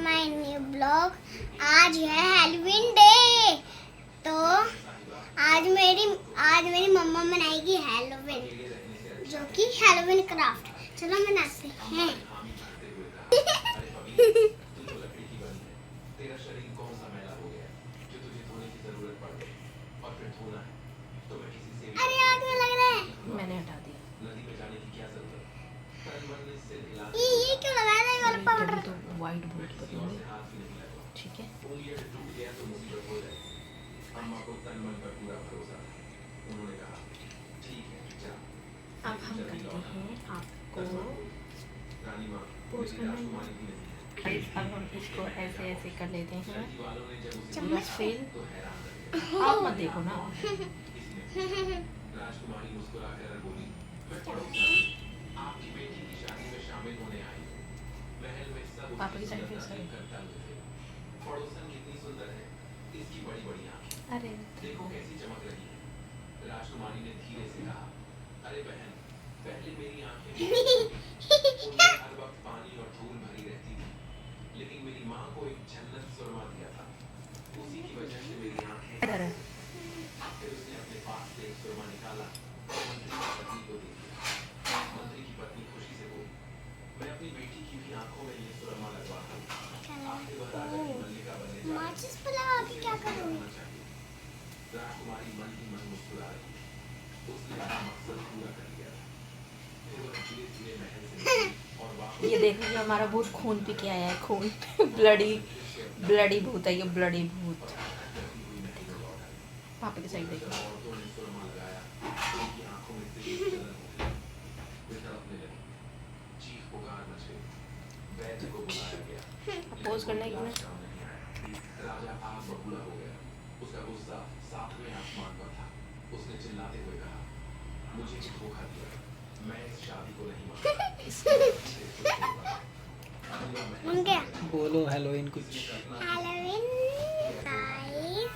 My new blog. आज है Halloween day, तो आज मेरी मम्मा बनाएगी हैलोवीन, जो कि हैलोवीन क्राफ्ट। चलो बनाते हैं। अरे आग में लग रहा है। मैंने हटा दिया। ये क्यों लगाया था ये वाला पाउडर? तो वाइट बोर्ड पर दूंगी, ठीक है। अब हम करते हैं आपको पोस्ट करना है। अब हम इसको ऐसे ऐसे कर लेते हैं। चम्मच फेल आप मत देखो ना। राजकुमारी मुस्कुराकर बोली, मैं आपकी बेटी की शादी में शामिल होने आई हूँ। महल में सब पापा की साइड फेस करें। करता थे। पड़ोसन कितनी सुंदर है, इसकी बड़ी बड़ी आंखें, अरे देखो कैसी चमक रही है। राजकुमारी ने धीरे से कहा, अरे बहन, पहले मेरी आंखें हर वक्त पानी और धूल भरी रहती थी, लेकिन मेरी माँ को एक जन्नत सुरमा दिया था, उसी की वजह से मेरी आंखें। फिर उसने अपने पास से एक सुरमा निकाला और मंत्री की पत्नी को दे दिया। मंत्री की पत्नी खुशी से बोली, मैं अपनी बेटी की भी आंखों में ये सुरमा लगवा दूं। आखिर वह राजा की मल्लिका बनने जा रही है। माचिस पे लगा के क्या करूँ? राजकुमारी मन ही मन मुस्कुरा रही है। उसने अपना मकसद पूरा कर लिया था। फिर वह धीरे-धीरे महल से निकली और वापस। ये देखो, ये हमारा भूत खून पी के आया है। खून ब्लडी भूत है ये, ब्लडी भूत। पापा की साइड देखो। पोज करना है कि राजा आग बबूला हो गया। उसका गुस्सा सातवें आसमान पर था। उसने चिल्लाते हुए कहा, मुझे धोखा दिया, मैं इस शादी को नहीं मानता। बोलो हेलोइन कुछ। हैलोवीन गाइस,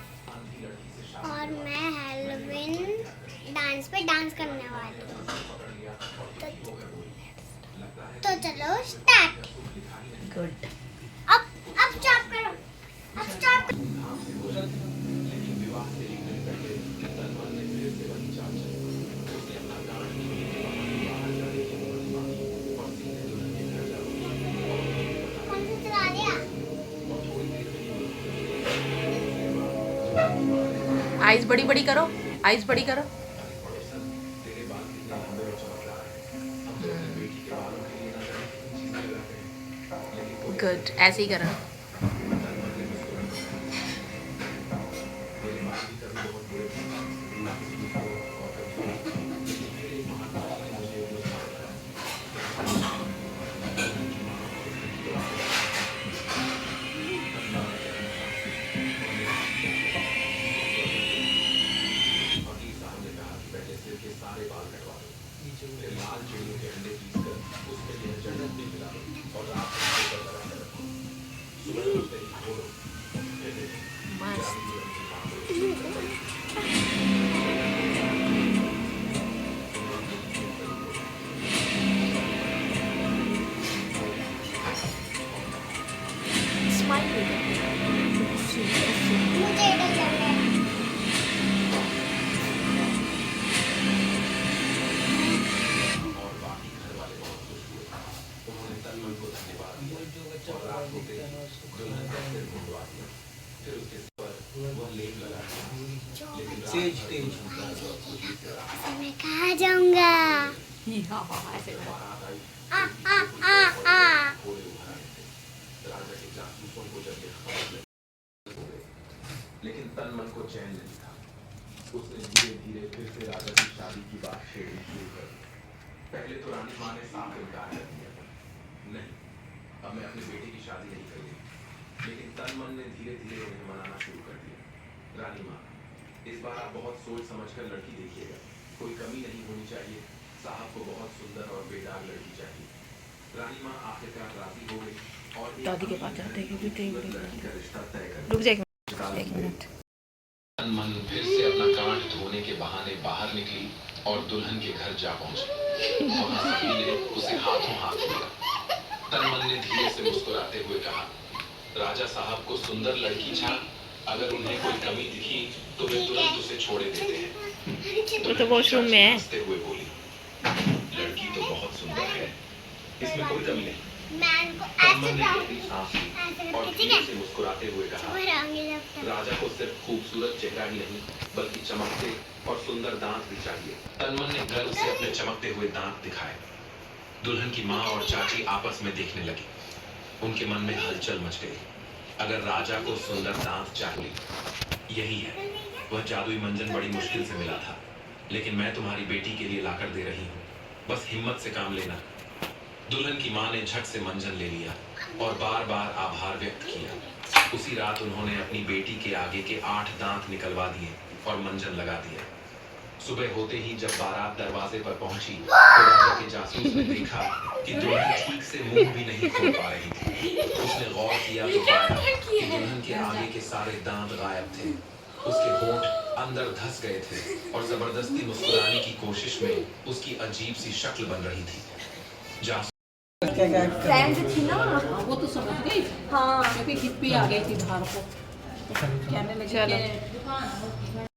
और मैं हैलोवीन डांस पे डांस करने वाली हूँ। तो चलो स्टार्ट। गुड। अब स्टॉप करो, अब स्टॉप करो। लेकिन विवाह से एक दिन पहले तलवार ने फिर से वही चाल चली। उसने अपना प्राण ही बाहर जाने की अनुमति मांगी और सीधे दुल्हन के घर जा रुकी। कौन सा चला दिया? और थोड़ी देर में आइज बड़ी बड़ी करो, आइज बड़ी करो। पड़ोसन, तेरे बाल कितने लंबे और चमकदार हैं। हम तो अपनी बेटी के बालों के लिए ना जाने कितनी चीजें लगाते हैं, लेकिन गुड, ऐसे ही करो। मेरे बाल भी कभी बहुत बुरे थे। ना किसी को और कभी लेकिन फिर एक महान ने मुझे एक नुस्खा बताया। वकील साहब ने कहा कि पहले सिर के सारे बाल कटवा दो, फिर लाल चिड़ियों के अंडे पीसकर उसमें यह जन्नत में मिला दो और रात को उसे बना कर रखो। सुबह उठते ही खोलो, फिर देखो, मस्त। जादू की रंग की बात हो। स्माइल। मुझे डर लग रहा है। और बाकी घर वाले बहुत खुश हुए। उन्होंने तन मन को धन्यवाद दिया और रात को गई दुल्हन का सिर मुंडवा दिया। फिर उसके सिर पर वह लेप लगा दिया। लेकिन तेज तेज ऐसे मैं कहाँ जाऊँगा? ऐसे बारात आई। आ आ आ आ। घोड़े उभर आए थे। राजा के जासूसों को जब ये खबर लगी हो गए, लेकिन तन मन को चैन नहीं था। उसने धीरे धीरे फिर से राजा की शादी की बात छेड़नी शुरू कर दी। पहले तो रानी माँ ने साफ इनकार कर दिया था, नहीं, अब मैं अपनी बेटी की शादी नहीं करूंगी। लेकिन तन मन ने धीरे धीरे उन्हें मनाना शुरू कर दिया। रानी माँ, इस बार आप बहुत सोच समझकर लड़की देखिएगा, कोई कमी नहीं होनी चाहिए। साहब को बहुत सुंदर और बेदाग लड़की चाहिए। रानी माँ आखिरकार राजी हो गई और दादी के पास जाते हैं क्योंकि लड़की का रिश्ता तय कर रुक जा एक मिनट। तन मन फिर से अपना कांट धोने के बहाने बाहर निकली और दुल्हन के घर जा पहुंची। वहां सभी ने उसे हाथों हाथ लिया। तन मन ने धीरे से मुस्कुराते हुए कहा, राजा साहब को सुंदर लड़की छा, अगर उन्हें कोई कमी दिखी तो वे तुरंत उसे छोड़े देते हैं। वो तो वॉशरूम में है। हंसते हुए बोली, लड़की तो बहुत सुंदर है, इसमें कोई कमी नहीं। मैं इनको तन्मय ऐसे ने डाल गहरी सांस ली ऐसे और करके, ठीक धीरे है? से मुस्कुराते हुए कहा, रंगी लगता है। राजा को सिर्फ खूबसूरत चेहरा ही नहीं बल्कि चमकते और सुंदर दांत भी चाहिए। तन्मय ने गर्व से अपने चमकते हुए दांत दिखाए। दुल्हन की माँ और चाची आपस में देखने लगी। उनके मन में हलचल मच गई। अगर राजा को सुंदर दांत चाहिए, यही है वह जादुई मंजन बड़ी मुश्किल से मिला था, लेकिन मैं तुम्हारी बेटी के लिए लाकर दे रही हूँ, बस हिम्मत से काम लेना। दुल्हन की माँ ने झट से मंजन ले लिया और बार बार आभार व्यक्त किया। उसी रात उन्होंने अपनी बेटी के आगे के 8 दांत निकलवा दिए और मंजन लगा दिया। सुबह होते ही जब बारात दरवाजे पर पहुंची तो राजा के जासूस ने देखा कि दुल्हन ठीक से मुंह भी नहीं खोल पा रही थी। उसने गौर किया तो पाया कि दुल्हन के आगे के सारे दांत गायब थे। उसके होंठ अंदर धंस गए थे और जबरदस्ती मुस्कुराने की कोशिश में उसकी अजीब सी शक्ल बन रही थी। जासूस फ्रेंड थी ना। वो तो समझ गई हाँ क्योंकि हिप्पी आ गई थी बाहर को कहने लगी चलो। कि